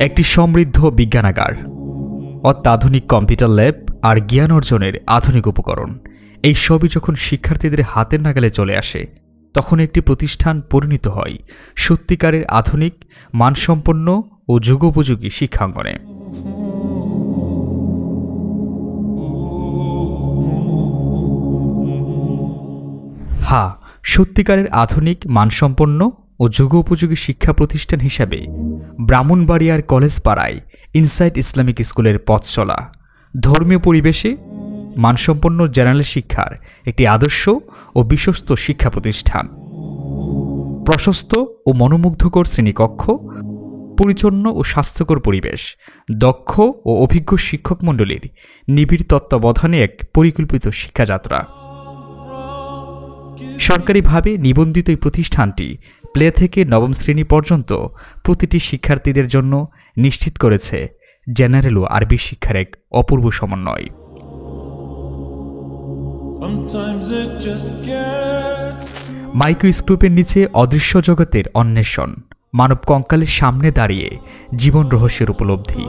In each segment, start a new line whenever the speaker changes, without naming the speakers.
একটি সমৃদ্ধ বিজ্ঞানাগার, অত্যাধুনিক কম্পিউটার ল্যাব আর জ্ঞান অর্জনের আধুনিক উপকরণ, এই সবই যখন শিক্ষার্থীদের হাতের নাগালে চলে আসে, তখন একটি প্রতিষ্ঠান পরিণত হয় সত্যিকারের আধুনিক, মানসম্পন্ন ও যুগোপযোগী শিক্ষাঙ্গনে। হ্যাঁ, সত্যিকারের আধুনিক, মানসম্পন্ন ও যুগোপযোগী শিক্ষা প্রতিষ্ঠান হিসাবে ব্রাহ্মণবাড়িয়ার কলেজ পাড়ায় ইনসাইট ইসলামিক স্কুলের পথ চলা ধর্মীয় পরিবেশে মানসম্পন্ন জেনারেল শিক্ষার একটি আদর্শ ও বিশ্বস্ত শিক্ষা প্রতিষ্ঠান। প্রশস্ত ও মনোমুগ্ধকর শ্রেণীকক্ষ, পরিচ্ছন্ন ও স্বাস্থ্যকর পরিবেশ, দক্ষ ও অভিজ্ঞ শিক্ষক মণ্ডলীর নিবিড় তত্ত্বাবধানে এক পরিকল্পিত শিক্ষাযাত্রা। সরকারিভাবে নিবন্ধিত এই প্রতিষ্ঠানটি প্লে থেকে নবম শ্রেণী পর্যন্ত প্রতিটি শিক্ষার্থীদের জন্য নিশ্চিত করেছে জেনারেল ও আরবি শিক্ষার এক অপূর্ব সমন্বয়। মাইক্রোস্কোপের নিচে অদৃশ্য জগতের অন্বেষণ, মানব কঙ্কালের সামনে দাঁড়িয়ে জীবন রহস্যের উপলব্ধি।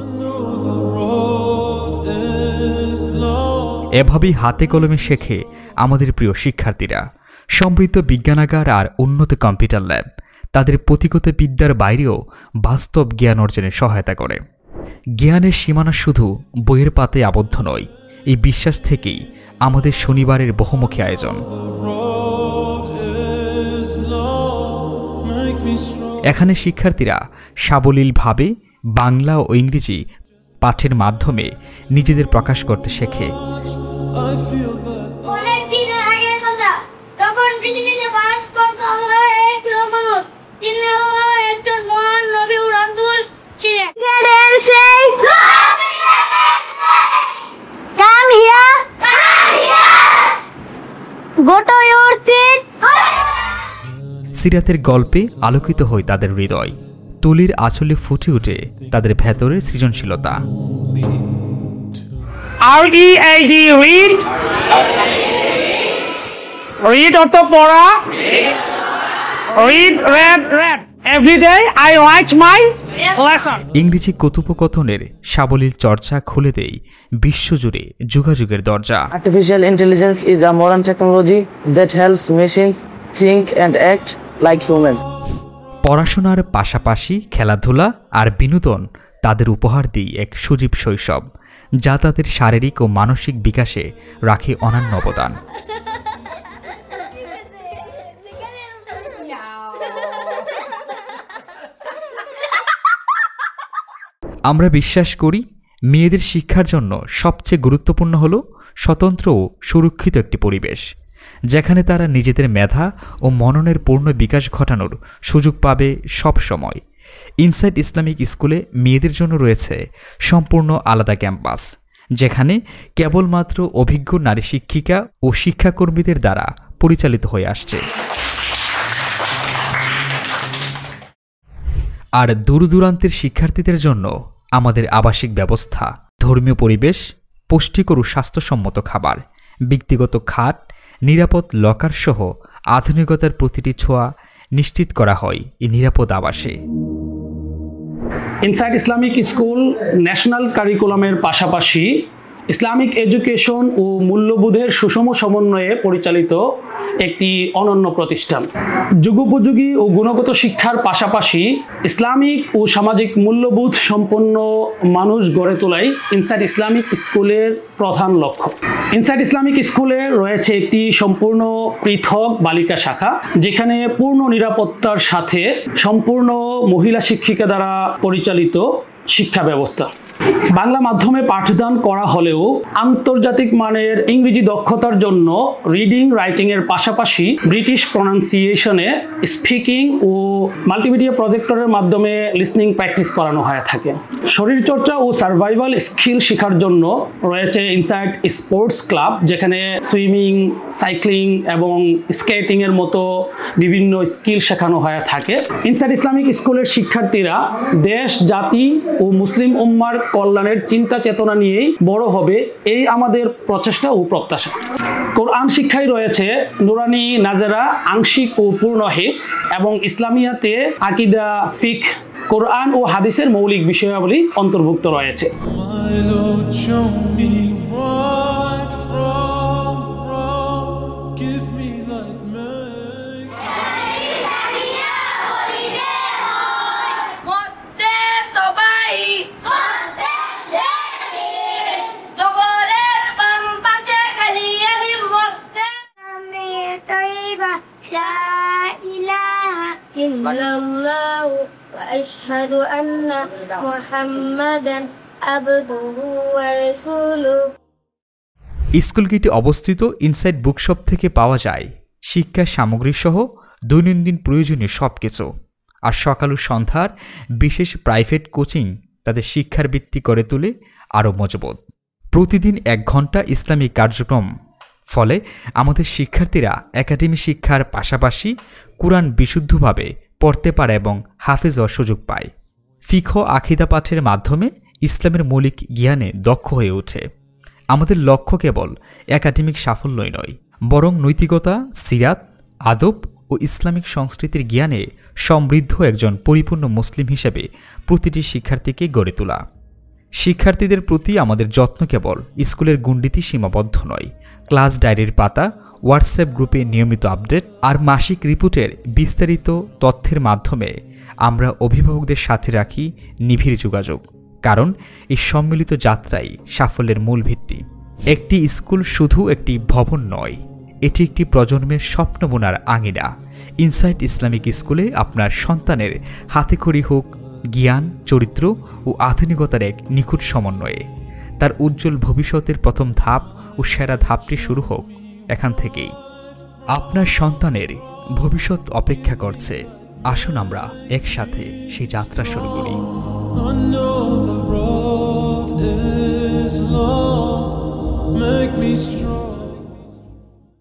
এভাবেই হাতে কলমে শেখে আমাদের প্রিয় শিক্ষার্থীরা। সমৃদ্ধ বিজ্ঞানাগার আর উন্নত কম্পিউটার ল্যাব তাদের পুঁথিগত বিদ্যার বাইরেও বাস্তব জ্ঞান অর্জনে সহায়তা করে। জ্ঞানের সীমানা শুধু বইয়ের পাতায় আবদ্ধ নয়, এই বিশ্বাস থেকেই আমাদের শনিবারের বহুমুখী আয়োজন। এখানে শিক্ষার্থীরা সাবলীলভাবে বাংলা ও ইংরেজি পাঠের মাধ্যমে নিজেদের প্রকাশ করতে শেখে। সিরাতের গল্পে আলোকিত হয় তাদের হৃদয়, তুলির আঁচলে ফুটে ওঠে তাদের ভেতরের সৃজনশীলতা।
READ read, read অর্থ পড়া, read read every day I write my lesson।
ইংরেজি কথোপকথনের সাবলীল চর্চা খুলে দেয় বিশ্বজুড়ে যোগাযোগের দরজা।
Artificial intelligence is a modern technology that helps machines think and act like human।
পড়াশোনার পাশাপাশি খেলাধুলা আর বিনোদন তাদের উপহার দেয় এক সজীব শৈশব, যা তাদের শারীরিক ও মানসিক বিকাশে রাখে অনন্য অবদান। আমরা বিশ্বাস করি মেয়েদের শিক্ষার জন্য সবচেয়ে গুরুত্বপূর্ণ হল স্বতন্ত্র ও সুরক্ষিত একটি পরিবেশ, যেখানে তারা নিজেদের মেধা ও মননের পূর্ণ বিকাশ ঘটানোর সুযোগ পাবে সব সময়। ইনসাইট ইসলামিক স্কুলে মেয়েদের জন্য রয়েছে সম্পূর্ণ আলাদা ক্যাম্পাস, যেখানে কেবলমাত্র অভিজ্ঞ নারী শিক্ষিকা ও শিক্ষাকর্মীদের দ্বারা পরিচালিত হয়ে আসছে। আর দূরদূরান্তের শিক্ষার্থীদের জন্য আমাদের আবাসিক ব্যবস্থা, ধর্মীয় পরিবেশ, পুষ্টিকর ও স্বাস্থ্যসম্মত খাবার, ব্যক্তিগত খাট, নিরাপদ লকার সহ আধুনিকতার প্রতিটি ছোঁয়া নিশ্চিত করা হয় এই নিরাপদ আবাসে।
ইনসাইট ইসলামিক স্কুল ন্যাশনাল কারিকুলামের পাশাপাশি ইসলামিক এডুকেশন ও মূল্যবোধের সুষম সমন্বয়ে পরিচালিত একটি অনন্য প্রতিষ্ঠান। যুগোপযোগী ও গুণগত শিক্ষার পাশাপাশি ইসলামিক ও সামাজিক মূল্যবোধ সম্পন্ন মানুষ গড়ে তোলাই ইনসাইট ইসলামিক স্কুলের প্রধান লক্ষ্য। ইনসাইট ইসলামিক স্কুলে রয়েছে একটি সম্পূর্ণ পৃথক বালিকা শাখা, যেখানে পূর্ণ নিরাপত্তার সাথে সম্পূর্ণ মহিলা শিক্ষিকা দ্বারা পরিচালিত শিক্ষা ব্যবস্থা। বাংলা মাধ্যমে পাঠদান করা হলেও আন্তর্জাতিক মানের ইংরেজি দক্ষতার জন্য রিডিং রাইটিং এর পাশাপাশি ব্রিটিশ প্রনাউন্সিয়েশনে স্পিকিং ও মাল্টিমিডিয়া প্রজেক্টরের মাধ্যমে লিসনিং প্র্যাকটিস করানো হয়ে থাকে। শরীরচর্চা ও সার্ভাইভাল স্কিল শেখার জন্য রয়েছে ইনসাইট স্পোর্টস ক্লাব, যেখানে সুইমিং, সাইক্লিং এবং স্কেটিং এর মতো বিভিন্ন স্কিল শেখানো হয়ে থাকে। ইনসাইট ইসলামিক স্কুলের শিক্ষার্থীরা দেশ, জাতি ও মুসলিম উম্মার কল্যাণের চিন্তা চেতনা নিয়েই বড় হবে, এই আমাদের প্রচেষ্টা ও প্রত্যাশা। কোরআন শিক্ষায় রয়েছে নুরানি নাজেরা, আংশিক ও পূর্ণ হিফজ, এবং ইসলামিয়াতে আকিদা, ফিকহ, কোরআন ও হাদিসের মৌলিক বিষয়াবলী অন্তর্ভুক্ত রয়েছে।
My Lord, show me right from wrong. Give me light, make
illallah wa ashhadu anna Muhammadan abduhu wa rasuluhu।
স্কুলটি অবস্থিত ইনসাইড বুকশপ থেকে পাওয়া যায় শিক্ষা সামগ্রী সহ দৈনন্দিন প্রয়োজনীয় সবকিছু। আর সকাল ও সন্ধ্যার বিশেষ প্রাইভেট কোচিং তাদের শিক্ষার ভিত্তি করে তোলে আরও মজবুত। প্রতিদিন 1 ঘন্টা ইসলামিক কার্যক্রম, ফলে আমাদের শিক্ষার্থীরা একাডেমি শিক্ষার পাশাপাশি কুরআন বিশুদ্ধভাবে পড়তে পারে এবং হাফেজ হওয়ার সুযোগ পায়। ফিকহ আকিদা পাঠের মাধ্যমে ইসলামের মৌলিক জ্ঞানে দক্ষ হয়ে ওঠে। আমাদের লক্ষ্য কেবল একাডেমিক সাফল্যই নয়, বরং নৈতিকতা, সিরাত, আদব ও ইসলামিক সংস্কৃতির জ্ঞানে সমৃদ্ধ একজন পরিপূর্ণ মুসলিম হিসেবে প্রতিটি শিক্ষার্থীকে গড়ে তোলা। শিক্ষার্থীদের প্রতি আমাদের যত্ন কেবল স্কুলের গণ্ডিতে সীমাবদ্ধ নয়। ক্লাস ডায়েরির পাতা, হোয়াটসঅ্যাপ গ্রুপে নিয়মিত আপডেট আর মাসিক রিপোর্টের বিস্তারিত তথ্যের মাধ্যমে আমরা অভিভাবকদের সাথে রাখি নিবিড় যোগাযোগ। কারণ এই সম্মিলিত যাত্রাই সাফল্যের মূল ভিত্তি। একটি স্কুল শুধু একটি ভবন নয়, এটি একটি প্রজন্মের স্বপ্ন বোনার আঙিনা। ইনসাইট ইসলামিক স্কুলে আপনার সন্তানের হাতেখড়ি হোক জ্ঞান, চরিত্র ও আধুনিকতার এক নিখুঁত সমন্বয়ে। তার উজ্জ্বল ভবিষ্যতের প্রথম ধাপ ও সেরা ধাপটি শুরু হোক এখান থেকেই। আপনার সন্তানের ভবিষ্যৎ অপেক্ষা করছে। আসুন আমরা একসাথে সেই যাত্রা শুরু করি।
I know the road is long. Make me strong.